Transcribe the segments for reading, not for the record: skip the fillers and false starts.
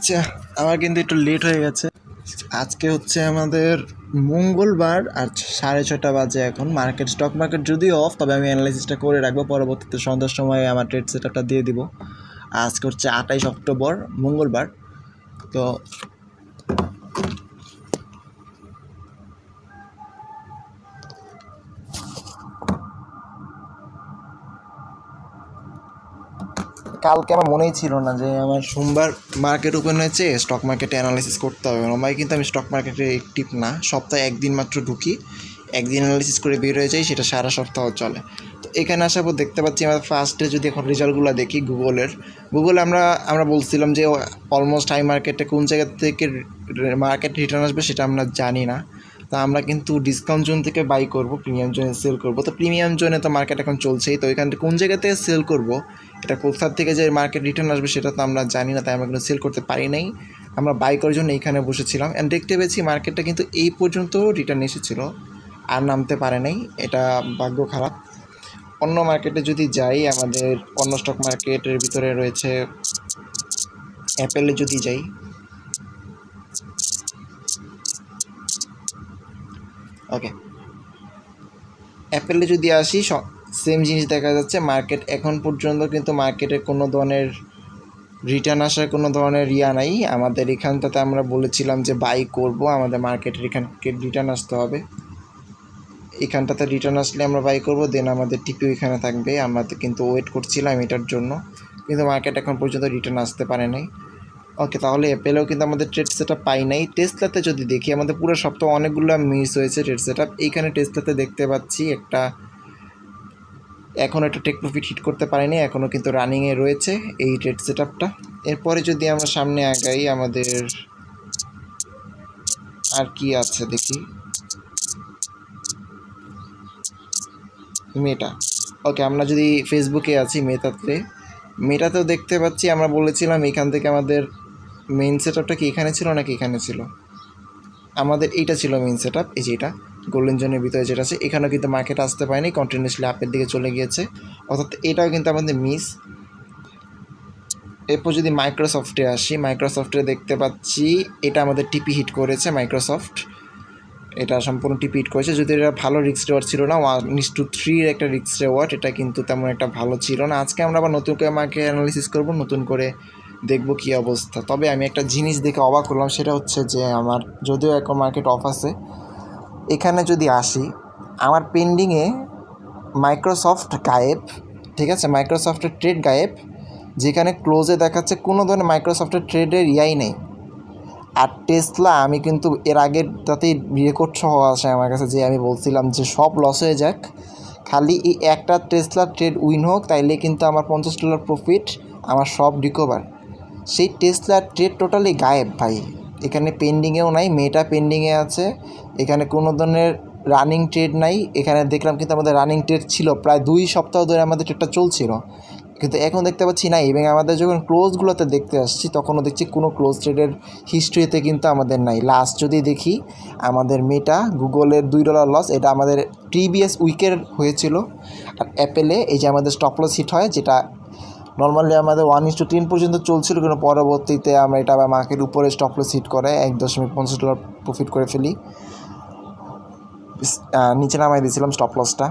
আচ্ছা, আমার কিন্তু একটু লেট হয়ে গেছে। আজকে হচ্ছে আমাদের মঙ্গলবার আর 6:30 বাজে এখন। স্টক মার্কেট যদিও অফ, তবে আমি অ্যানালাইসিসটা করে রাখবো, পরবর্তীতে সন্ধ্যার সময় আমার ট্রেড সেটআপটা দিয়ে দিব। আজকে হচ্ছে 28 অক্টোবর, মঙ্গলবার। তো কালকে আমার মনেই ছিল না যে আমার সোমবার মার্কেট ওপেন হয়েছে, স্টক মার্কেটে অ্যানালাইসিস করতে হবে। নর্মালি কিন্তু আমি স্টক মার্কেটে অ্যাক্টিভ না, সপ্তাহে একদিন মাত্র ঢুকি, একদিন অ্যানালাইসিস করে বের হয়ে যাই, সেটা সারা সপ্তাহ চলে। তো এখানে আসার পর দেখতে পাচ্ছি আমাদের ফার্স্টে যদি এখন রেজাল্টগুলো দেখি গুগলে আমরা বলছিলাম যে অলমোস্ট হাই মার্কেটে কোন জায়গা থেকে মার্কেট রিটার্ন আসবে সেটা আমরা জানি না। তো আমরা কিন্তু ডিসকাউন্ট জোন থেকে বাই করব, প্রিমিয়াম জোনে সেল করব। তো প্রিমিয়াম জোনে তো মার্কেট এখন চলছেই, তো এখান থেকে কোন জায়গা থেকে সেল করব, এটা কোথা থেকে যে মার্কেট রিটার্ন আসবে সেটা তো আমরা জানি না, তাই আমরা কিন্তু সেল করতে পারি নাই। আমরা বাই করার জন্য এইখানে বসেছিলাম, অ্যান্ড দেখতে পেয়েছি মার্কেটটা কিন্তু এই পর্যন্ত রিটার্ন এসেছিল, আর নামতে পারে নাই। এটা ভাগ্য খারাপ। অন্য মার্কেটে যদি যাই, আমাদের অন্য স্টক মার্কেটের ভিতরে রয়েছে অ্যাপেলে যদি যাই, ওকে, অ্যাপেলে যদি আসি, সেম জিনিস দেখা যাচ্ছে। মার্কেট এখন পর্যন্ত কিন্তু মার্কেটে কোনো ধরনের রিটার্ন আসার কোনো ধরনের নাই। আমাদের এখানটাতে আমরা বলেছিলাম যে বাই করব, আমাদের মার্কেটের এখানকে রিটার্ন আসতে হবে, এখানটাতে রিটার্ন আসলে আমরা বাই করব, দেন আমাদের টিপিও এখানে থাকবে। আমরা তো কিন্তু ওয়েট করছিলাম এটার জন্য, কিন্তু মার্কেট এখন পর্যন্ত রিটার্ন আসতে পারে নাই। ওকে, তাহলে অ্যাপেলেও কিন্তু আমাদের ট্রেড সেটআপ পাই নাই। টেসলাতে যদি দেখি, আমাদের পুরো সপ্তাহ অনেকগুলো মিস হয়েছে ট্রেড সেটআপ। এইখানে টেসলাতে দেখতে পাচ্ছি এখনও একটা টেক প্রফিট হিট করতে পারেনি, এখনও কিন্তু রানিংয়ে রয়েছে এই ট্রেড সেটআপটা। এরপরে যদি আমরা সামনে আগাই, আমাদের আর কি আছে দেখি, মেটা। ওকে, আমরা যদি ফেসবুকে আছি, মেটাতেও দেখতে পাচ্ছি, আমরা বলেছিলাম এখান থেকে আমাদের মেইন সেটআপটা কি এখানে ছিল নাকি এখানে ছিল, আমাদের এইটা ছিল মেইন সেটআপ। এই যে এটা গোল্ডেন জোনের ভিতরে যেটা আছে, এখানেও কিন্তু মার্কেট আসতে পারেনি, কন্টিনিউসলি আপের দিকে চলে গিয়েছে, অর্থাৎ এটাও কিন্তু আমাদের মিস। এরপর যদি মাইক্রোসফটে আসি, মাইক্রোসফটে দেখতে পাচ্ছি এটা আমাদের টিপি হিট করেছে। মাইক্রোসফট এটা সম্পূর্ণ টিপি হিট করেছে, যদি এটা ভালো রিস্ক রেওয়ার্ড ছিল না, 1:3 একটা রিস্ক রেওয়ার্ড, এটা কিন্তু তেমন একটা ভালো ছিল না। আজকে আমরা আবার নতুন করে মার্কেট অ্যানালিসিস করব, নতুন করে দেখব কী অবস্থা। তবে আমি একটা জিনিস দেখে অবাক হলাম, সেটা হচ্ছে যে আমার যদিও এখন মার্কেট অফ আছে, এখানে যদি আসি, আমার পেন্ডিংয়ে মাইক্রোসফট গায়েব, ঠিক আছে, মাইক্রোসফটের ট্রেড গায়েব, যেখানে ক্লোজে দেখাচ্ছে কোনো ধরনের মাইক্রোসফটের ট্রেডের নেই। আর টেসলা, আমি কিন্তু এর আগের তাতেই রেকর্ড সহ আসে আমার কাছে, যে আমি বলছিলাম যে সব লস হয়ে যাক, খালি এই একটা টেসলা ট্রেড উইন হোক, তাইলে কিন্তু আমার $50 প্রফিট, আমার সব রিকভার। সেই টেসলা ট্রেড টোটালি গায়েব ভাই, এখানে পেন্ডিংয়েও নাই, মেটা পেন্ডিংয়ে আছে, এখানে কোনো ধরনের রানিং ট্রেড নাই। এখানে দেখলাম কিন্তু আমাদের রানিং ট্রেড ছিল, প্রায় 2 সপ্তাহ ধরে আমাদের ট্রেডটা চলছিল, কিন্তু এখন দেখতে পাচ্ছি নাই। এবং আমাদের যখন ক্লোজগুলোতে দেখতে আসছি, তখনও দেখছি কোনো ক্লোজ ট্রেডের হিস্ট্রিতে কিন্তু আমাদের নাই। লাস্ট যদি দেখি, আমাদের মেটা গুগলের $2 লস, এটা আমাদের প্রিভিয়াস উইকের হয়েছিল। আর অ্যাপেলে এই যে আমাদের স্টপ লস হিট হয়, যেটা নর্মালি আমাদের 1:10 পর্যন্ত চলছিল, কিন্তু পরবর্তীতে আমরা এটা আবার মার্কেট উপরে স্টপ লস হিট করে $1.50 প্রফিট করে ফেলি, নিচে নামাই দিয়েছিলাম স্টপ লসটা।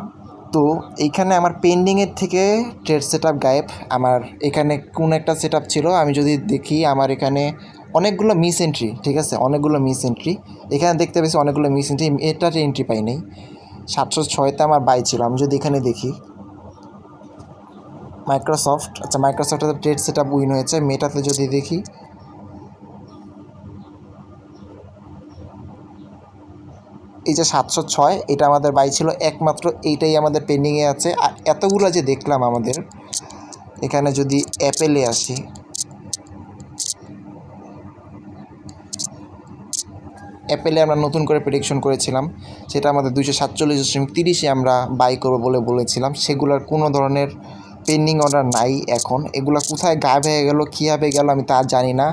তো এইখানে আমার পেন্ডিংয়ের থেকে ট্রেড সেটআপ গায়েব। আমার এখানে কোন একটা সেটআপ ছিল, আমি যদি দেখি, আমার এখানে অনেকগুলো মিস এন্ট্রি, ঠিক আছে, অনেকগুলো মিস এন্ট্রি এখানে দেখতে পেয়েছি, অনেকগুলো মিস এন্ট্রি, এটাতে এন্ট্রি পাই নাই। 706তে আমার বাই ছিল। আমি যদি এখানে দেখি মাইক্রোসফট, আচ্ছা মাইক্রোসফটের ট্রেড সেটআপ উইন হয়েছে। মেটাতে যদি দেখি, এই যে 706, এটা আমাদের বাই ছিল, একমাত্র এইটাই আমাদের পেন্ডিংয়ে আছে। আর এতগুলো যে দেখলাম আমাদের এখানে, যদি অ্যাপেলে আসি, অ্যাপেলে আমরা নতুন করে প্রেডিকশন করেছিলাম, সেটা আমাদের 247.30 আমরা বাই করবো বলে বলেছিলাম, সেগুলোর কোনো ধরনের পেন্ডিং অর্ডার নাই এখন। এগুলো কোথায় গায়েব হয়ে গেল, কীভাবে গেল আমি তা জানি না,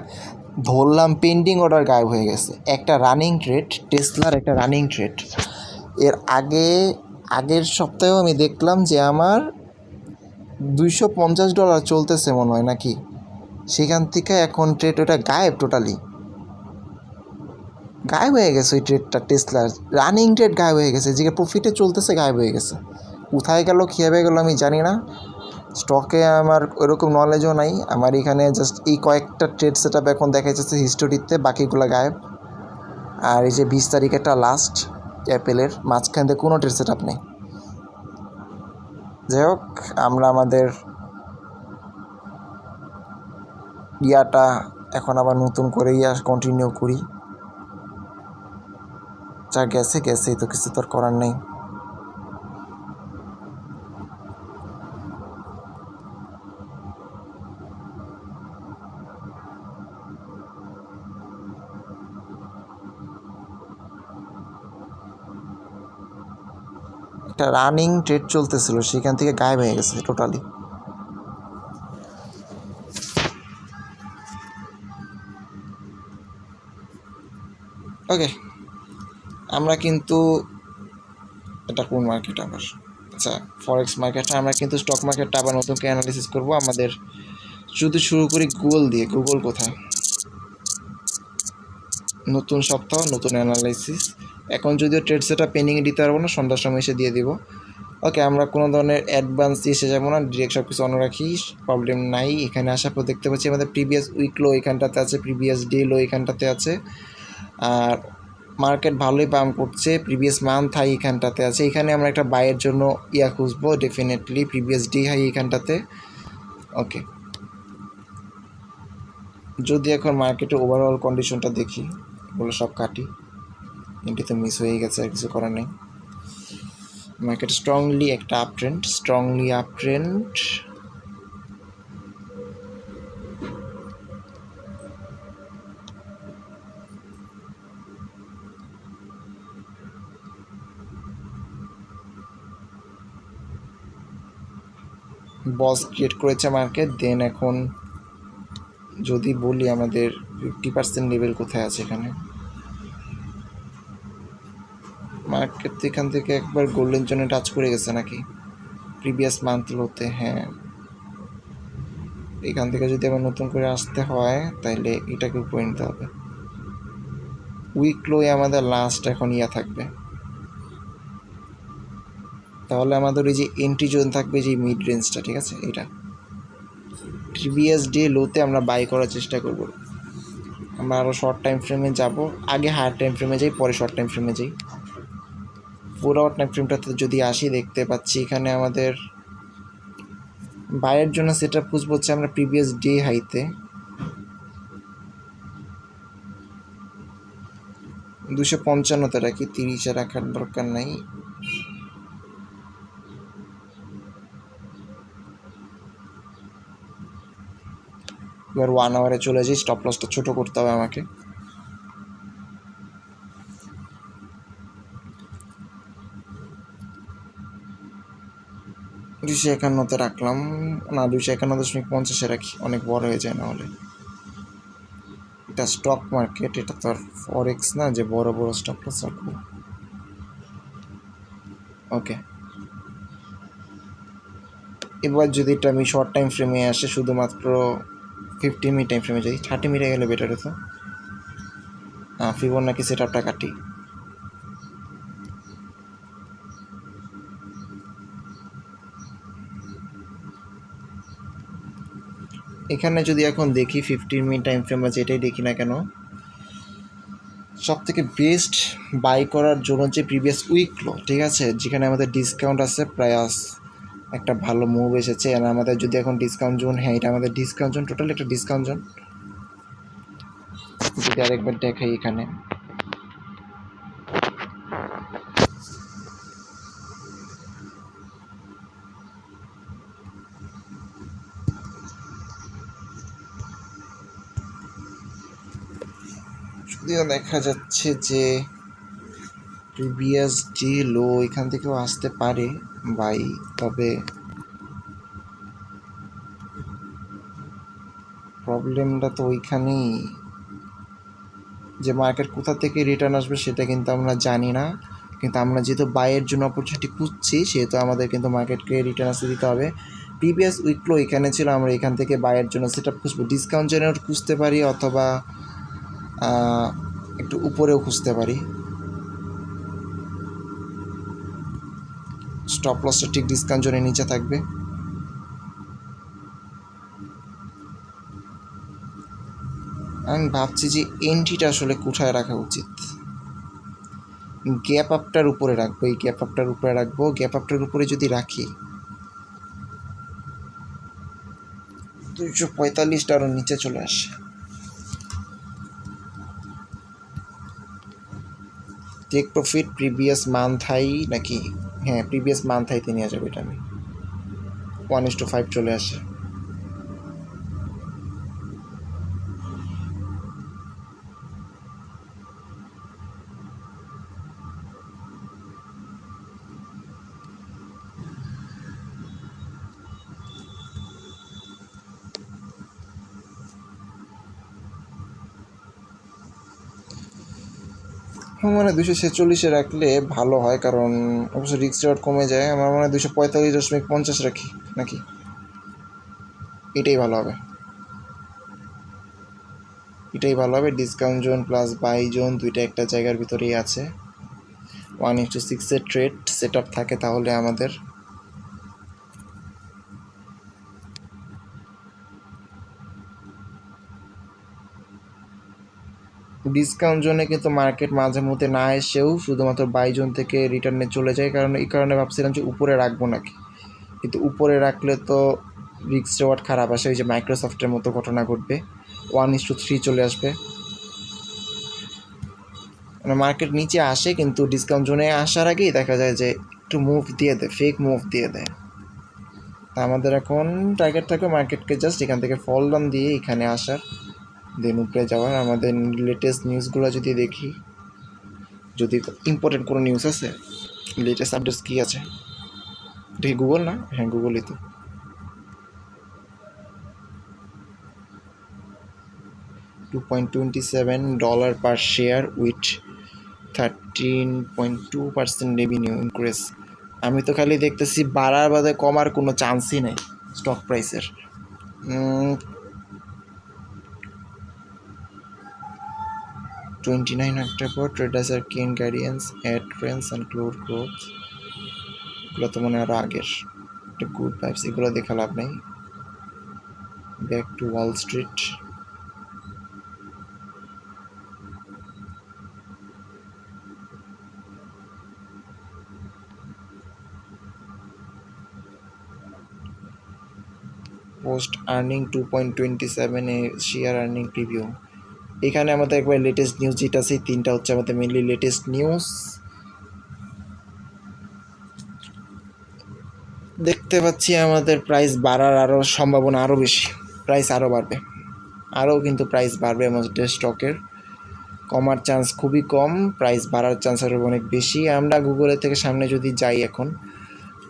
ধরলাম পেন্ডিং অর্ডার গায়েব হয়ে গেছে। একটা রানিং ট্রেড, টেসলার একটা রানিং ট্রেড, এর আগের সপ্তাহেও আমি দেখলাম যে আমার $250 চলতেছে মনে হয় নাকি, সেখান থেকে এখন ট্রেড ওটা গায়েব, টোটালি গায়েব হয়ে গেছে ওই ট্রেডটা। টেসলার রানিং ট্রেড গায়েব হয়ে গেছে, যেটা প্রফিটে চলতেছে গায়েব হয়ে গেছে। কোথায় গেল কীভাবে গেলো আমি জানি না, স্টকে আমার ওইরকম নলেজও নাই। আমার এখানে জাস্ট এই কয়েকটা ট্রেড সেট আপ এখন দেখা যাচ্ছে হিস্টোরিতে, বাকিগুলো গায়েব। আর এই যে 20 তারিখ একটা লাস্ট অ্যাপেলের, মাঝখান থেকে কোনো ট্রেড সেট আপ নেই। যাই হোক, আমরা আমাদের ইয়াটা এখন আবার নতুন করে কন্টিনিউ করি। যা গেছে গেছেই, তো কিছু তো করার নেই। একটা রানিং ট্রেড চলতেছিল, সেখান থেকে গায়েব হয়ে গেছে টোটালি। ওকে, আমরা কিন্তু এটা কোন মার্কেট আবার, আচ্ছা ফরেক্স মার্কেটটা, আমরা কিন্তু স্টক মার্কেটটা আবার নতুন করে অ্যানালিসিস করবো। আমাদের যদি শুরু করি গুগল দিয়ে, গুগল কোথায়, নতুন সপ্তাহ নতুন অ্যানালাইসিস। এখন যদিও ট্রেড সেটা পেন্ডিংয়ে দিতে পারবো না, সন্ধ্যার সময় এসে দিয়ে দিব। ওকে, আমরা কোনো ধরনের অ্যাডভান্স দিয়ে এসে যাবো না, ডিরেক্ট সব কিছু অন রাখি, প্রবলেম নাই। এখানে আসার পর দেখতে পাচ্ছি আমাদের প্রিভিয়াস উইক লো এখানটাতে আছে, প্রিভিয়াস ডে লো এখানটাতে আছে। আর মার্কেট ভালোই পাম্প করছে, প্রিভিয়াস মান্থ হাই এখানটাতে আছে। এখানে আমরা একটা বাইয়ের জন্য খুঁজবো ডেফিনেটলি, প্রিভিয়াস ডে হাই এখানটাতে। ওকে, যদি এখন মার্কেটের ওভারঅল কন্ডিশনটা দেখি, ওগুলো সব কাটি, এটি তো মিস হয়ে গেছে, আর কিছু করার নেই। মার্কেট স্ট্রংলি একটা up trend, strongly up trend. Boss create করেছে মার্কেট। দেন এখন যদি বলি আমাদের 50% লেভেল কোথায় আছে, এখানে মার্কেট তো এখান থেকে একবার গোল্ডেন জোনে টাচ করে গেছে নাকি প্রিভিয়াস মান্থ লোতে। হ্যাঁ, এখান থেকে যদি আবার নতুন করে আসতে হয় তাহলে এটাকে উপরে নিতে হবে। উইক লোয়ে আমাদের লাস্ট এখন থাকবে, তাহলে আমাদের এই যে এন্ট্রি জোন থাকবে, যে মিড রেঞ্জটা, ঠিক আছে, এটা প্রিভিয়াস ডে লোতে আমরা বাই করার চেষ্টা করব। আমরা আরও শর্ট টাইম ফ্রেমে যাব, আগে হায়ার টাইম ফ্রেমে যাই, পরে শর্ট টাইম ফ্রেমে যাই। 4 আওয়ার টাইম ফ্রেমটাতে যদি আসি, দেখতে পাচ্ছি এখানে আমাদের বাইয়ের জন্য সেট আপ খুঁজবো হচ্ছে আমরা প্রিভিয়াস ডে হাইতে 255-তে রাখি, 30-এ রাখার দরকার নাই। এবার 1 আওয়ারে চলে যাই, স্টপ লসটা ছোটো করতে হবে আমাকে। দুশো একান্নতে রাখলাম না, 251.50-এ রাখি, অনেক বড় হয়ে যায় না হলে। এটা স্টক মার্কেট, এটা তো আর ফরেক্স না যে বড় বড় স্টক লস রাখবো। ওকে, এবার যদি এটা আমি শর্ট টাইম ফ্রেমে আসে, শুধুমাত্র 15 মিনিট টাইম ফ্রেমে যাই, 30 মিনিটে গেলে বেটার হতো। ফিবোনাকি সেট আপটা কাটি। এখানে যদি এখন দেখি 15 মিনিট টাইম ফ্রেম বা যেটাই দেখি না কেন, সব থেকে বেস্ট বাই করার জন্য যে প্রিভিয়াস উইক লো, ঠিক আছে, যেখানে আমাদের ডিসকাউন্ট আছে, প্রায় একটা ভালো মুভ এসেছে। আর আমাদের যদি এখন ডিসকাউন্ট জোন, হ্যাঁ এটা আমাদের ডিসকাউন্ট জোন, টোটাল একটা ডিসকাউন্ট জোন। যদি আরেকবার দেখাই, এখানে যদিও দেখা যাচ্ছে যে প্রিভিয়াস যে লো এখান থেকেও আসতে পারে বাই, তবে প্রবলেমটা তো ওইখানেই, যে মার্কেট কোথা থেকে রিটার্ন আসবে সেটা কিন্তু আমরা জানি না। কিন্তু আমরা যেহেতু বাইয়ের জন্য অপরচুনিটি খুঁজছি, সেহেতু আমাদের কিন্তু মার্কেটকে রিটার্ন আসতে দিতে হবে। প্রিভিয়াস উইকলো এখানে ছিল, আমরা এখান থেকে বাইয়ের জন্য সেট আপ খুঁজবো। ডিসকাউন্ট জেনারেট খুঁজতে পারি অথবা একটু উপরেও খুঁজতে পারি। স্টপ লসটা ঠিক ডিসকাউন্ট জোনের নিচে থাকবে। আমি ভাবছি যে এন্ট্রিটা আসলে কোথায় রাখা উচিত। গ্যাপ আপটার উপরে রাখবো, এই গ্যাপ আপটার উপরে রাখবো। গ্যাপ আপটার উপরে যদি রাখি 245টা আরও নিচে চলে আসে। Take profit previous month high নাকি? হ্যাঁ, প্রিভিয়াস মান্থ হাইতে নিয়ে যাবে এটা। আমি 1:5 চলে আসে। আমার মনে হয় 246-এ রাখলে ভালো হয়, কারণ অবশ্য রিস্ক রেওয়ার্ড কমে যায়। আমার মনে হয় 245.50 রাখি নাকি, এটাই ভালো হবে। এটাই ভালো হবে। Discount zone plus buy zone দুইটা একটা জায়গার ভিতরেই আছে। 1:6-এর ট্রেড সেট আপ থাকে তাহলে আমাদের। ডিসকাউন্ট জোনে কিন্তু মার্কেট মাঝে মধ্যে না এসেও শুধুমাত্র বাই জোন থেকে রিটার্নে চলে যায়, কারণ এই কারণে ভাবছিলাম যে উপরে রাখবো নাকি, কিন্তু উপরে রাখলে তো রিস্ক রেওয়ার্ড খারাপ আসে। ওই যে মাইক্রোসফটের মতো ঘটনা ঘটবে, 1:3 চলে আসবে। মানে মার্কেট নিচে আসে কিন্তু ডিসকাউন্ট জোনে আসার আগেই দেখা যায় যে একটু মুভ দিয়ে দেয়, ফেক মুভ দিয়ে দেয়। তা আমাদের এখন টার্গেট থাকে মার্কেটকে জাস্ট এখান থেকে ফল ডাউন দিয়ে এখানে আসার, দেন উপরে যাওয়ার। আমাদের লেটেস্ট নিউজগুলো যদি দেখি, যদি ইম্পর্টেন্ট কোনো নিউজ আছে, লেটেস্ট আপডেটস কী আছে দেখি। গুগল না, হ্যাঁ গুগলই তো। $2.27 পার শেয়ার উইথ 13.2% রেভিনিউ ইনক্রিজ। আমি তো খালি দেখতেছি বাড়ার বাদে কমার কোনো চান্সই নেই স্টক প্রাইসের। 29 একটা পর ট্রেডার্স আর কেন guidance add trends and cloud growth, এগুলো তো মনে হয় আরও আগের। একটা গুড ভাইবস, এগুলো দেখা লাভ নেই। Back to Wall Street. Post earning 2.27 A share earning preview. এখানে আমাদের একবার লেটেস্ট নিউজ যেটা আছে, তিনটা হচ্ছে আমাদের মেনলি লেটেস্ট নিউজ। দেখতে পাচ্ছি আমাদের প্রাইস বাড়ার আরও সম্ভাবনা আরও বেশি, প্রাইস আরও বাড়বে, আরও কিন্তু প্রাইস বাড়বে। আমাদের স্টকের কমার চান্স খুবই কম, প্রাইস বাড়ার চান্স আরও অনেক বেশি। আমরা গুগলের থেকে সামনে যদি যাই, এখন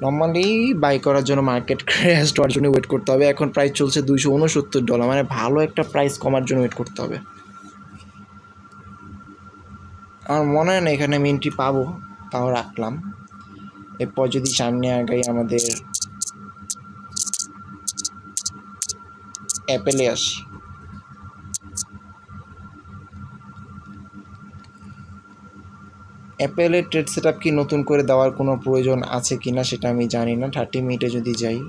নর্মালি বাই করার জন্য মার্কেট ক্র্যাশ হওয়ার জন্য ওয়েট করতে হবে। এখন প্রাইস চলছে $269, মানে ভালো একটা প্রাইস কমার জন্য ওয়েট করতে হবে। আমার মনে হয় না এখানে আমি এন্ট্রি পাবো, তাও রাখলাম। এরপর যদি সামনে আগাই, আমাদের অ্যাপেলে আসি। অ্যাপেলের ট্রেড সেট আপ কি নতুন করে দেওয়ার কোনো প্রয়োজন আছে কি না সেটা আমি জানি না। 30 মিনিটে যদি যাই,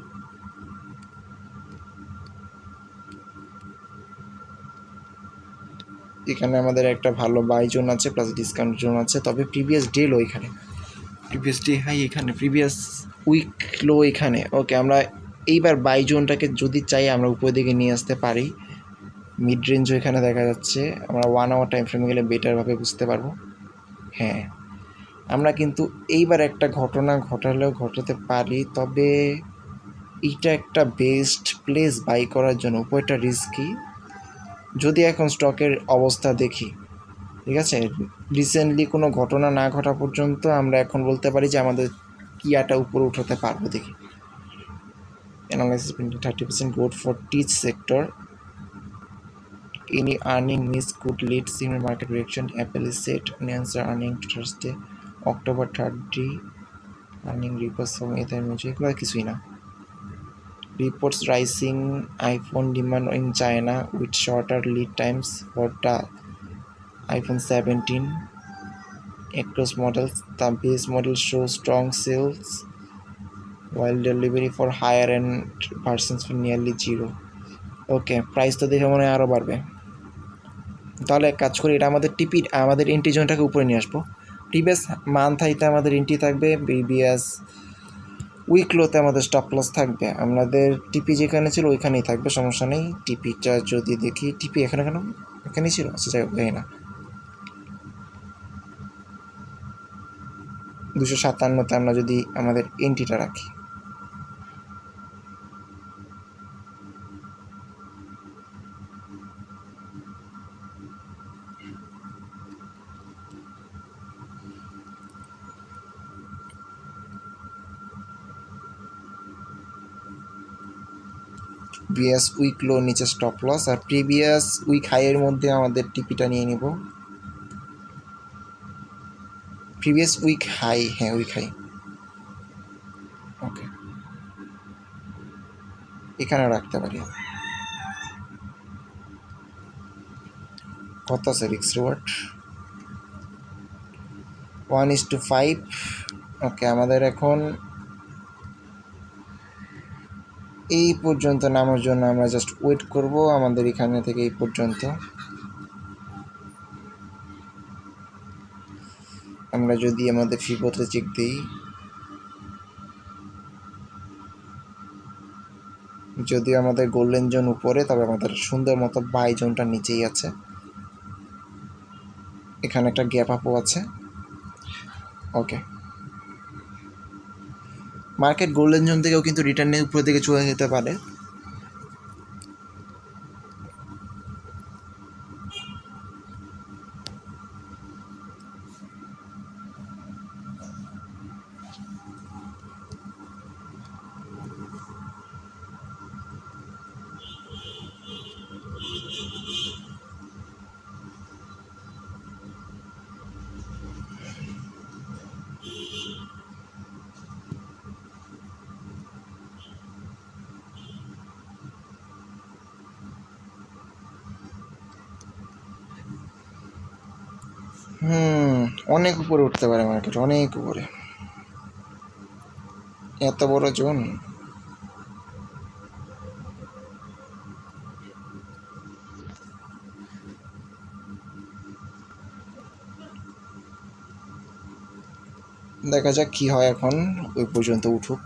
এখানে আমাদের একটা ভালো বাই জোন আছে প্লাস ডিসকাউন্ট জোন আছে, তবে প্রিভিয়াস ডে লো এখানে, প্রিভিয়াস ডে হাই এখানে, প্রিভিয়াস উইক লো এখানে। ওকে, আমরা এইবার বাই জোনটাকে যদি চাই আমরা উপরের দিকে নিয়ে আসতে পারি। মিড রেঞ্জও এখানে দেখা যাচ্ছে, আমরা 1 আওয়ার টাইম ফ্রেমে গেলে বেটারভাবে বুঝতে পারবো। হ্যাঁ, আমরা কিন্তু এইবার একটা ঘটনা ঘটালেও ঘটাতে পারি, তবে এইটা একটা বেস্ট প্লেস বাই করার জন্য। উপরটা রিস্কি যদি এখন স্টকের অবস্থা দেখি, ঠিক আছে, রিসেন্টলি কোনো ঘটনা না ঘটা পর্যন্ত আমরা এখন বলতে পারি যে আমাদের কিয়াটা উপরে উঠাতে পারবো। দেখি analysis 30% growth for each sector. Any earning miss could lead similar market reaction. Apple is set to answer earning Thursday, October 30. Earning reports from Ether Music, এগুলো কিছুই না। reports rising iPhone demand in China with shorter lead times for the iPhone 17 across models. The base model shows strong sales while delivery for higher end versions for nearly zero. Okay, price তো দেখে মনে হয় আরও বাড়বে। তাহলে এক কাজ করি, এটা আমাদের এন্ট্রি জোনটাকে উপরে নিয়ে আসবো। প্রিভিয়াস মান্থ হাইতে আমাদের এন্ট্রি থাকবে, প্রিভিয়াস উইকলোতে আমাদের স্টপ লস থাকবে। আমাদের টিপি যেখানে ছিল ওইখানেই থাকবে, সমস্যা নেই। টিপিটা যদি দেখি, টিপি এখানে কেন, এখানেই ছিল, আচ্ছা যাই হোক, দেখি না। 257তে আমরা যদি আমাদের এন্ট্রিটা রাখি, প্রিভিয়াস উইক লো নিচে স্টপ লস, আর প্রিভিয়াস উইক হাইয়ের মধ্যে আমাদের টিপিটা নিয়ে নিব। প্রিভিয়াস উইক হাই, হ্যাঁ উইক হাই, ওকে এখানে রাখতে পারি। কত আছে রিক্স রিওয়ার্ড? 1:5। ওকে, আমাদের এখন এই পর্যন্ত নামার জন্য আমরা জাস্ট ওয়েট করব। আমাদের এখানে থেকে এই পর্যন্ত আমরা যদি আমাদের ফিবোতে চেক দিই, যদিও আমাদের গোল্ডেন জোন উপরে, তবে আমাদের সুন্দর মতো বাই জোনটা নিচেই আছে। এখানে একটা গ্যাপ আপও আছে। ওকে, মার্কেট গোল্ডেন জোন থেকেও কিন্তু রিটার্নের উপর দিকে চলে যেতে পারে। অনেক উপরে উঠতে পারে মার্কেট, অনেক উপরে, এত বড় জোন। দেখা যাক কি হয়, এখন ওই পর্যন্ত উঠুক।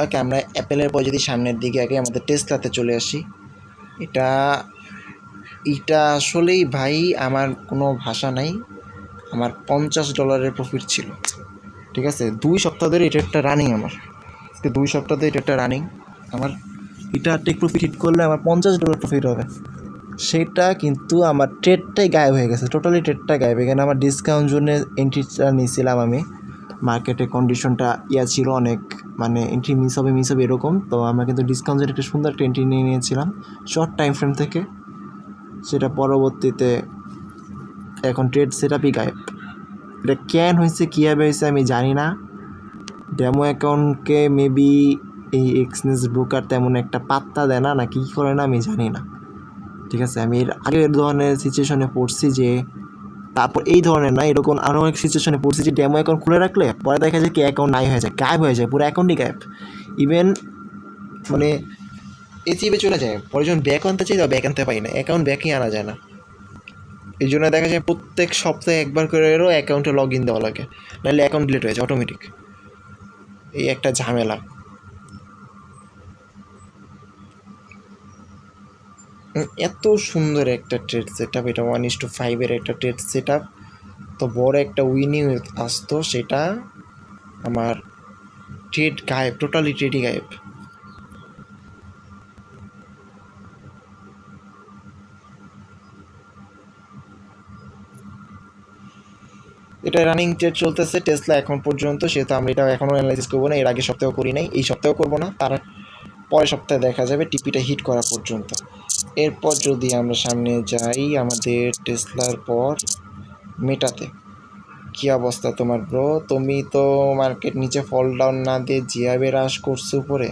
ওকে, আমরা অ্যাপেলের পর যদি সামনের দিকে আগে আমাদের টেসলাতে চলে আসি, এটা আসলেই ভাই আমার কোনো ভাষা নাই। আমার $50 প্রফিট ছিল, ঠিক আছে। 2 সপ্তাহ ধরে এটা একটা রানিং, আমার আজকে 2 সপ্তাহ ধরে এটা একটা রানিং। আমার এটা টেক প্রফিট হিট করলে আমার $50 প্রফিট হবে। সেটা কিন্তু আমার ট্রেডটাই গায়েব হয়ে গেছে, টোটালি ট্রেডটা গায়েব। এখানে আমার ডিসকাউন্ট জোনে এন্ট্রিটা নিয়েছিলাম আমি, মার্কেটে কন্ডিশনটা ছিল অনেক, মানে এন্ট্রি মিস হবে এরকম। তো আমরা কিন্তু ডিসকাউন্ট জোনে একটা সুন্দর একটা এন্ট্রি নিয়ে নিয়েছিলাম শর্ট টাইম ফ্রেম থেকে। সেটা পরবর্তীতে এখন ট্রেড সেটআপই গায়েব। এটা কেন হয়েছে, কীভাবে হয়েছে আমি জানি না। ডেমো অ্যাকাউন্টকে মেবি এই এক্সচেঞ্জ ব্রোকার তেমন একটা পাত্তা দেয় না, কী করে না আমি জানি না, ঠিক আছে। আমি এর আগে এর ধরনের সিচুয়েশনে পড়ছি যে, তারপর এই ধরনের না, এরকম আরও অনেক সিচুয়েশনে পড়ছি যে ডেমো অ্যাকাউন্ট খুলে রাখলে পরে দেখা যায় কি অ্যাকাউন্ট নাই হয়ে যায়, গায়েব হয়ে যায়, পুরো অ্যাকাউন্টই গায়েব। ইভেন মানে এচিপে চলে যায়, পরে যখন ব্যাক আনতে চাই ব্যাক আনতে পারি না, অ্যাকাউন্ট ব্যাকই আনা যায় না। এই জন্য দেখা যায় প্রত্যেক সপ্তাহে একবার করে অ্যাকাউন্টে লগ ইন দেওয়া লাগে, নাহলে অ্যাকাউন্ট ডিলিট হয়ে যায় অটোমেটিক। এই একটা ঝামেলা। এত সুন্দর একটা ট্রেড সেট আপ, এটা 1:5 একটা ট্রেড সেট আপ, তো বড় একটা উইনিং আসতো, সেটা আমার ট্রেড গায়েব, টোটালি ট্রেডই গায়েব। এটা রানিং ট্রেড চলতেছে টেসলা এখন পর্যন্ত, সেহেতু আমরা এটা এখনও অ্যানালাইসিস করবো না। এর আগে সপ্তাহ করি নাই, এই সপ্তাহ করবো না, তার পরের সপ্তাহে দেখা যাবে টিপিটা হিট করা পর্যন্ত। এরপর যদি আমরা সামনে যাই, আমাদের টেসলার পর মেটাতে, কি অবস্থা তোমার ব্রো? তুমি তো মার্কেট নিচে ফল ডাউন না দিয়ে যেভাবে রাশ করছো উপরে,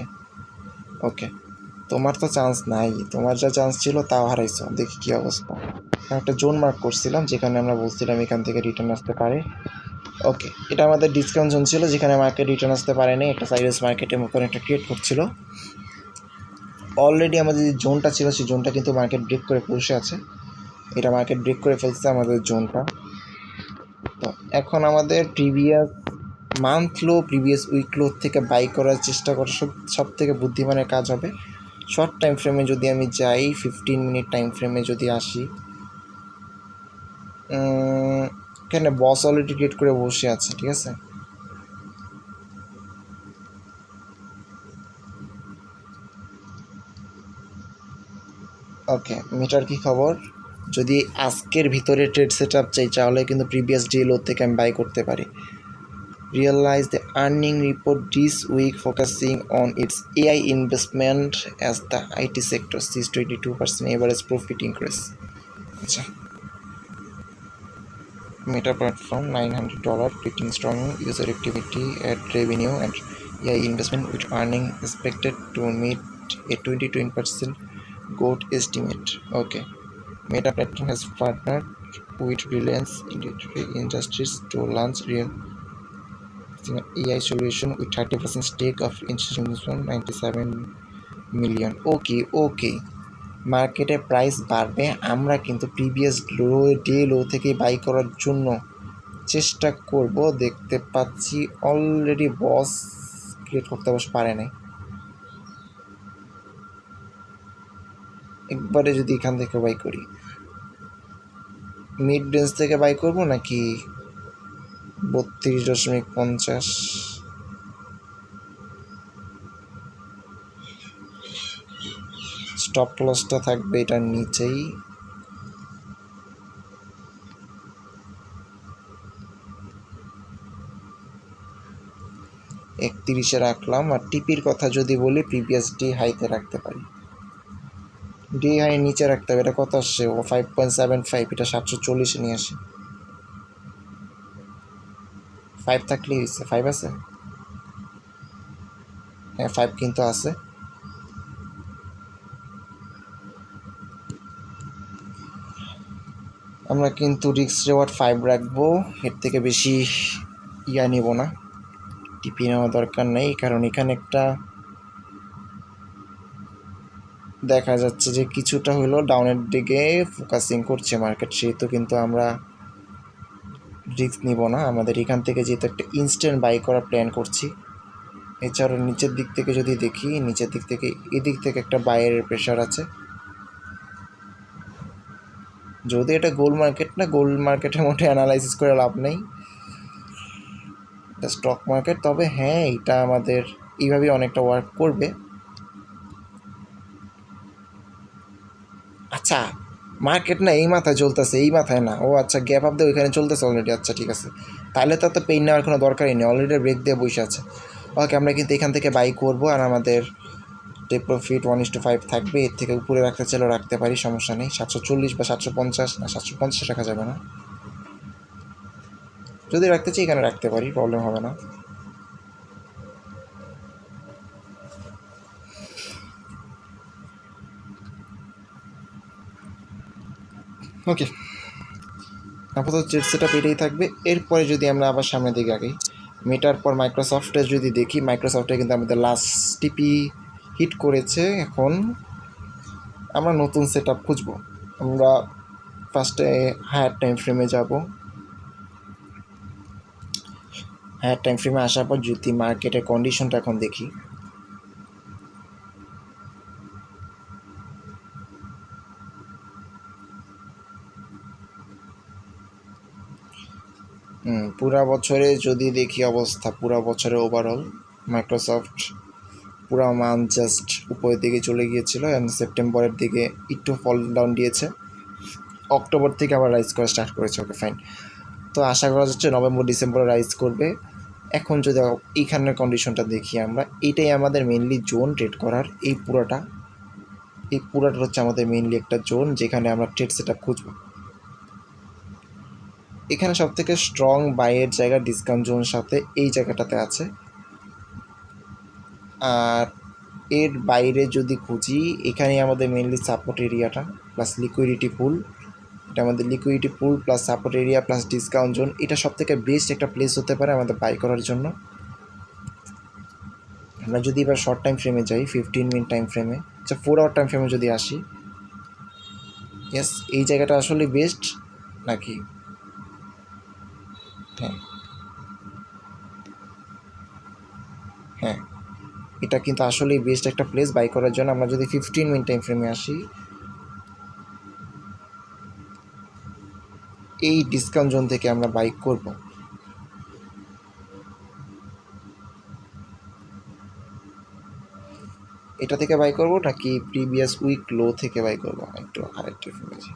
ওকে তোমার তো চান্স নাই, তোমার যা চান্স ছিল তাও হারাইছো। দেখি কি অবস্থা। একটা জোন মার্ক করছিলাম যেখানে আমরা বলছিলাম এখান থেকে রিটার্ন আসতে পারে। ওকে, এটা আমাদের ডিসকাউন্ট জোন ছিল যেখানে মার্কেট রিটার্ন আসতে পারেনি, একটা সাইরাস মার্কেটের মতন একটা ক্রিয়েট করছিল। অলরেডি আমাদের যে জোনটা ছিল সেই জোনটা কিন্তু মার্কেট ব্রেক করে বসে আছে। এটা মার্কেট ব্রেক করে ফেলছে আমাদের জোনটা। তো এখন আমাদের প্রিভিয়াস মান্থ লো, প্রিভিয়াস উইক লো থেকে বাই করার চেষ্টা করা সব থেকে বুদ্ধিমানের কাজ হবে। শর্ট টাইম ফ্রেমে যদি আমি যাই, 15 মিনিট টাইম ফ্রেমে যদি আসি, এখানে বস অলরেডি ক্রিয়েট করে বসে আছে, ঠিক আছে। ওকে, মিটার কি খবর? যদি আজকের ভিতরে ট্রেড সেট আপ চাই তাহলে কিন্তু প্রিভিয়াস ডে লো থেকে আমি বাই করতে পারি। Realize the earning report this week focusing on its AI investment as the IT sector sees 22% average profit increase. আচ্ছা, Meta platform $900 predicting strong user activity ad revenue and AI investment with earning expected to meet a 20% growth estimate. Okay, Meta platform has partnered with Reliance Industries to launch real AI solution with 30% stake of institution 97 million. ওকে ওকে, মার্কেটে price বাড়বে, আমরা কিন্তু previous লো থেকে by করার জন্য চেষ্টা করব। দেখতে পাচ্ছি অলরেডি বস ক্রিয়েট করতে অবশ্য পারে নাই। একবারে যদি এখান থেকে বাই করি, মিড রেঞ্জ থেকে বাই করব নাকি 32.50? স্টপ লসটা থাকবে এটার নিচেই। একত্রিশে রাখলাম। আর টিপির কথা যদি বলি প্রিভিয়াস ডে হাইতে রাখতে পারি, ডে হাই নিচে রাখতে হবে। এটা কত আসছে? ও 5.75, এটা 740 নিয়ে আসি। 5 থাকলেই হয়েছে। 5 আছে, হ্যাঁ 5 কিন্তু আছে। আমরা কিন্তু রিস্ক রেওয়ার্ড 5 রাখবো, এর থেকে বেশি নিব না, টিপি নেওয়া দরকার নেই। কারণ এখানে একটা দেখা যাচ্ছে যে কিছুটা হলো ডাউনের দিকে ফোকাসিং করছে মার্কেট, সেহেতু কিন্তু আমরা রিস্ক নিব না। আমাদের এখান থেকে যেহেতু একটা ইনস্ট্যান্ট বাই করার প্ল্যান করছি। এছাড়াও নিচের দিক থেকে যদি দেখি, নিচের দিক থেকে এদিক থেকে একটা বাইরের প্রেশার আছে। যদি এটা গোল্ড মার্কেট না, গোল্ড মার্কেটের মধ্যে অ্যানালাইসিস করে লাভ নেই, এটা স্টক মার্কেট। তবে হ্যাঁ, এটা আমাদের এইভাবেই অনেকটা ওয়ার্ক করবে। আচ্ছা, মার্কেট না এই মাথায় চলতেছে, এই মাথায় না। ও আচ্ছা, গ্যাপ আপ দিয়ে ওইখানে চলতেছে অলরেডি। আচ্ছা ঠিক আছে, তাহলে তো পেইন নেওয়ার কোনো দরকারই নেই, অলরেডি ব্রেক দিয়ে বসে আছে। ওকে, আমরা কিন্তু এখান থেকে বাই করবো। আর আমাদের টেক প্রফিট 1:5 থাকবে। এর থেকে উপরে রাখতে চাইলেও রাখতে পারি, সমস্যা নেই। 740 বা 750, না 750 রাখা যাবে না। যদি রাখতে চাই এখানে রাখতে পারি, প্রবলেম হবে না। ওকে, আপাতত ট্রেড সেট আপ এটাই থাকবে। এরপরে যদি আমরা আবার সামনের দিকে আগাই, মেটার পর মাইক্রোসফটে যদি দেখি, মাইক্রোসফটে কিন্তু আমাদের লাস্ট টিপি হিট করেছে। এখন আমরা নতুন সেট আপ খুঁজবো। আমরা ফার্স্টে হায়ার টাইম ফ্রেমে যাব। হায়ার টাইম ফ্রেমে আসার পর যদি মার্কেটের কন্ডিশনটা এখন দেখি, পুরা বছরে যদি দেখি অবস্থা, পুরা বছরে ওভারঅল মাইক্রোসফট পুরা মান্থ জাস্ট উপরের দিকে চলে গিয়েছিল এবং সেপ্টেম্বরের দিকে একটু ফল ডাউন দিয়েছে। অক্টোবর থেকে আবার রাইজ করা স্টার্ট করেছে। ওকে ফাইন, তো আশা করা যাচ্ছে নভেম্বর ডিসেম্বরে রাইজ করবে। এখন যদি এইখানের কন্ডিশনটা দেখি আমরা, এটাই আমাদের মেনলি জোন ট্রেড করার। এই পুরাটা হচ্ছে আমাদের মেনলি একটা জোন যেখানে আমরা ট্রেড সেট আপ খুঁজবো। এখানে সবথেকে স্ট্রং বাইয়ের জায়গা ডিসকাউন্ট জোন সাথে এই জায়গাটাতে আছে। আর এর বাইরে যদি খুঁজি, এখানেই আমাদের মেনলি সাপোর্ট এরিয়াটা প্লাস লিকুইডিটি পুল। এটা আমাদের লিকুইডিটি পুল plus support area plus discount zone, এটা সবথেকে বেস্ট একটা প্লেস হতে পারে আমাদের বাই করার জন্য। আমরা যদি এবার শর্ট টাইম ফ্রেমে যাই, 15 মিনিট টাইম ফ্রেমে, আচ্ছা 4 আওয়ার টাইম ফ্রেমে যদি আসি, ইয়েস এই জায়গাটা আসলে বেস্ট নাকি? হ্যাঁ হ্যাঁ, এটা কিন্তু আসলেই বেস্ট একটা প্লেস বাই করার জন্য। আমরা যদি 15 মিনিট টাইম ফ্রেমে আসি, এই ডিসকাউন্ট জোন থেকে আমরা বাই করব। এটা থেকে বাই করব নাকি প্রিভিয়াস উইক লো থেকে বাই করব? একটু আরেকটু ফ্রেমে যাই।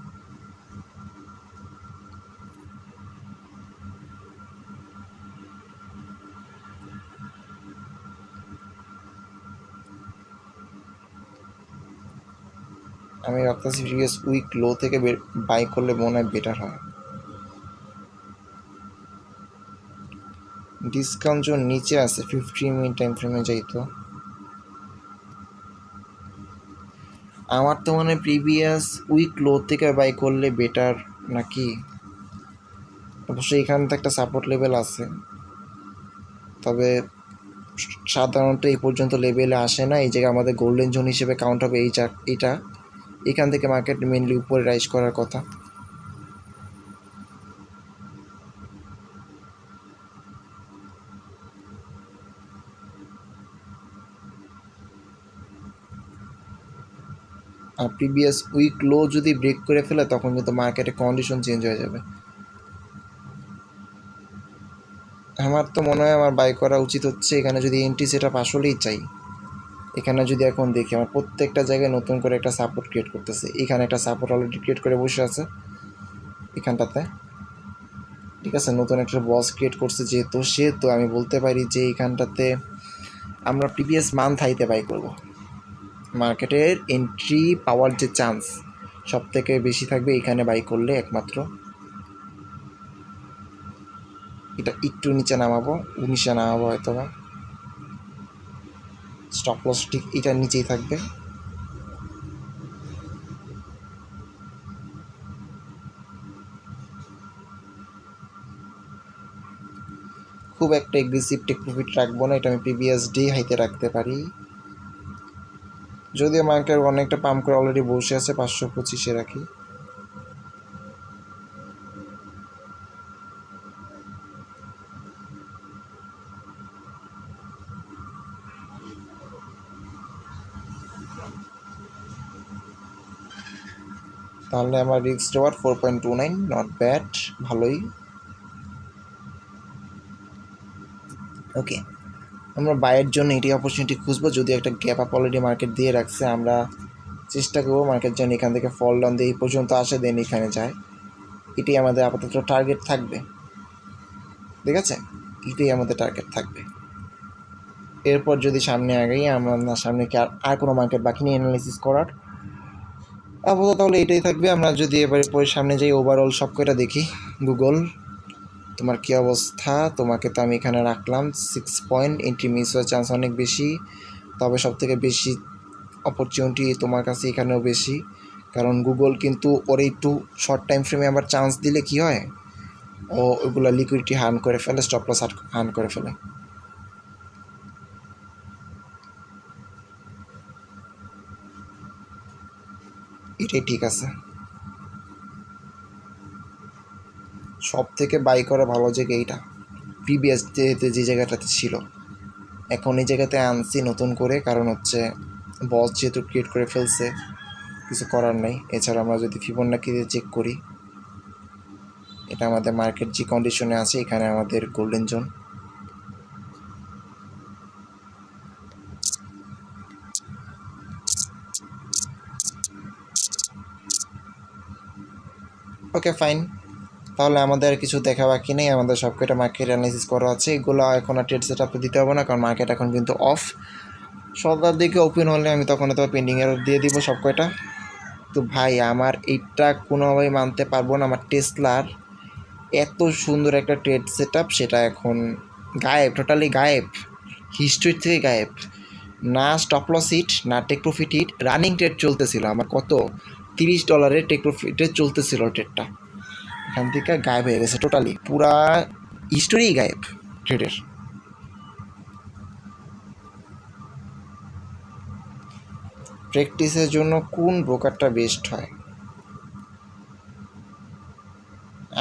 আমি ভাবতেছি প্রিভিয়াস উইক লো থেকে বাই করলে মনে হয় বেটার হয়। ডিসকাউন্ট জোন নিচে আছে, 15 মিনিট টাইম ফ্রেমে যাই তো। আমার তো মনে হয় প্রিভিয়াস উইক লো থেকে বাই করলে বেটার নাকি? অবশ্যই এখানে তো একটা সাপোর্ট লেভেল আছে, তবে সাধারণত এই পর্যন্ত লেভেলে আসে না। এই জায়গায় আমাদের গোল্ডেন জোন হিসেবে কাউন্ট হবে এটা। এখান থেকে মার্কেট মেনলি উপরে রাইজ করার কথা। আর প্রিভিয়াস উইক লো যদি ব্রেক করে ফেলে তখন কিন্তু মার্কেটে কন্ডিশন চেঞ্জ হয়ে যাবে। আমার তো মনে হয় আমার বাই করা উচিত হচ্ছে এখানে। যদি এন্ট্রি সেটআপ আসলেই চাই, এখানে যদি এখন দেখি আমার প্রত্যেকটা জায়গায় নতুন করে একটা সাপোর্ট ক্রিয়েট করতেছে। এখানে একটা সাপোর্ট অলরেডি ক্রিয়েট করে বসে আছে এখানটাতে, ঠিক আছে। নতুন একটা বস ক্রিয়েট করছে সেহেতু আমি বলতে পারি যে এখানটাতে আমরা প্রিভিয়াস মান্থ হাইতে বাই করব। মার্কেটের এন্ট্রি পাওয়ার যে চান্স সব থেকে বেশি থাকবে এখানে বাই করলে একমাত্র। এটা একটু নিচে নামাবো, 19-এ নামাবো হয়তো বা। স্টপ লস ঠিক এটার নিচেই থাকবে। খুব একটা এগ্রেসিভ টেক প্রফিট রাখবো না, এটা আমি প্রিভিয়াস ডে হাইতে রাখতে পারি। যদিও মার্কেট অনেকটা পাম্প করে অলরেডি বসে আছে, 525-এ রাখি। তাহলে আমার রিস্ক রিওয়ার্ড 4.29, নট ব্যাড, ভালোই। ওকে, আমরা বাইয়ের জন্য এটি অপরচুনিটি খুঁজবো। যদি একটা গ্যাপ আপ অলরেডি মার্কেট দিয়ে রাখছে, আমরা চেষ্টা করবো মার্কেট যেন এখান থেকে ফল ডাউন দিয়ে এই পর্যন্ত আসে, দেন এখানে যায়। এটি আমাদের আপাতত টার্গেট থাকবে, ঠিক আছে। এটাই আমাদের টার্গেট থাকবে। এরপর যদি সামনে আগাই, আমরা সামনে কি আর কোনো মার্কেট বাকি নেই অ্যানালাইসিস করার, আপাতত তাহলে এটাই থাকবে। আমরা যদি এবারে পরে সামনে যাই, ওভারঅল সব কয়টা দেখি। গুগল, তোমার কী অবস্থা? তোমাকে তো আমি এখানে রাখলাম 6 পয়েন্ট। এন্ট্রি মিস হওয়ার চান্স অনেক বেশি, তবে সবথেকে বেশি অপরচুনিটি তোমার কাছে এখানেও বেশি, কারণ গুগল কিন্তু ওর একটু শর্ট টাইম ফ্রেমে আবার চান্স দিলে কি হয়, ও ওগুলো লিকুইডিটি হার্ন করে ফেলে, স্টপ লস হার্ন করে ফেলে। এটাই ঠিক আছে। সব থেকে বাই করা ভালো জায়গা এইটা, প্রিভিয়াস যে জায়গাটাতে ছিল। এখন এই জায়গাতে আনছি নতুন করে, কারণ হচ্ছে বস যেহেতু ক্রিয়েট করে ফেলছে, কিছু করার নেই। এছাড়া আমরা যদি ফিবোনাকিতে চেক করি, এটা আমাদের মার্কেট যে কন্ডিশনে আছে, এখানে আমাদের গোল্ডেন জোন। ওকে ফাইন, তাহলে আমাদের আর কিছু দেখা বাকি নেই। আমাদের সব কয়টা মার্কেট অ্যানালাইসিস করা আছে, এগুলো এখন আর ট্রেড সেট আপে দিতে হবে না, কারণ মার্কেট এখন কিন্তু অফ। সন্ধ্যার দিকে ওপেন হলে আমি তখন তো পেন্ডিং এর দিয়ে দিব সব কয়টা। তো ভাই আমার এইটা কোনোভাবেই মানতে পারবো না, আমার টেসলার এত সুন্দর একটা ট্রেড সেট আপ সেটা এখন গায়েব, টোটালি গায়েব, হিস্ট্রি থেকে গায়েব। না স্টপ লস হিট, না take profit hit, running trade চলতেছিল আমার কত $30 টেক প্রফিটে চলতেছিল ট্রেডটা, এখান থেকে গায়েব হয়ে গেছে টোটালি, পুরা হিস্টোরি গায়েব ট্রেডের। প্র্যাকটিসের জন্য কোন ব্রোকারটা বেস্ট হয়?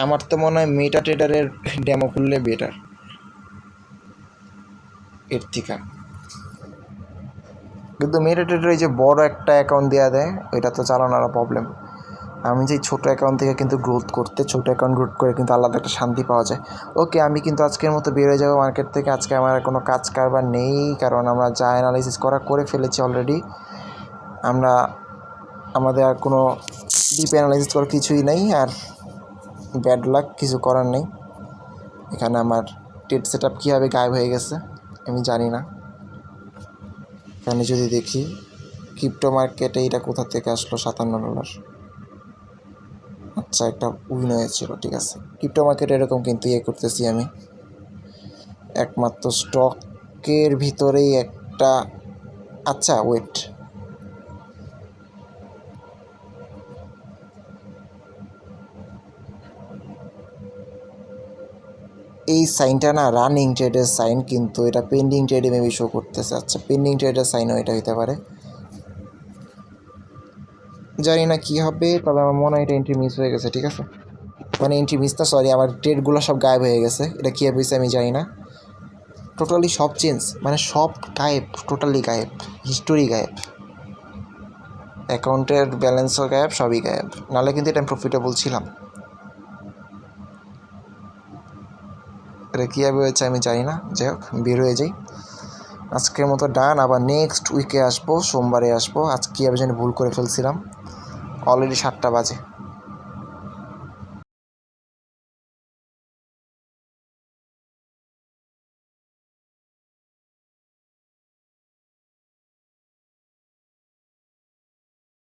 আমার তো মনে হয় মেটা ট্রেডারের ডেমো খুললে বেটার এর থেকে। কিন্তু মেটা ট্রেডার এই যে বড় একটা অ্যাকাউন্ট দেওয়া দেয়, ওইটা তো চালানোর প্রবলেম। আমি যে ছোটো অ্যাকাউন্ট থেকে কিন্তু গ্রোথ করতে, ছোটো অ্যাকাউন্ট গ্রোথ করে কিন্তু আলাদা একটা শান্তি পাওয়া যায়। ওকে, আমি কিন্তু আজকের মতো বের হয়ে যাবো মার্কেট থেকে। আজকে আমার কোনো কাজ কারবার নেই, কারণ আমরা যা অ্যানালাইসিস করে ফেলেছি অলরেডি। আমরা আমাদের আর কোনো ডিপ অ্যানালাইসিস করার কিছুই নেই, আর ব্যাড লাক, কিছু করার নেই। এখানে আমার ট্রেড সেট আপ কীভাবে গায়েব হয়ে গেছে আমি জানি না। এখানে যদি দেখি ক্রিপ্টো মার্কেটে এটা কোথা থেকে আসলো, $57। আচ্ছা, একটা উইন হয়েছিল, ঠিক আছে। ক্রিপ্টো মার্কেট এরকম কিন্তু করতেছি আমি, একমাত্র স্টকের ভিতরেই একটা। আচ্ছা ওয়েট, এই সাইনটা না রানিং ট্রেডের সাইন, কিন্তু এটা পেন্ডিং ট্রেডে মেবি শো করতেছে। আচ্ছা, পেন্ডিং ট্রেডের সাইনও এটা হইতে পারে, জানি না কী হবে, তবে আমার মনে হয় এটা এন্ট্রি মিস হয়ে গেছে, ঠিক আছে। মানে এন্ট্রি মিস না, সরি, আমার ট্রেডগুলো সব গায়েব হয়ে গেছে। এটা কী হয়েছে আমি জানি না, টোটালি সব চেঞ্জ, মানে সব গায়েব, টোটালি গায়েব, হিস্টোরি গায়েব, অ্যাকাউন্টের ব্যালেন্সও গায়েব, সবই গায়েব। নাহলে কিন্তু এটা আমি প্রফিটেবল ছিলাম। এটা কীভাবে হয়েছে আমি জানি না, যাই হোক বের হয়ে যাই। আজকের মতো ডান, আবার নেক্সট উইকে আসবো, সোমবারে আসবো। আজ কীভাবে যেন ভুল করে ফেলছিলাম, অলরেডি 7টা বাজে।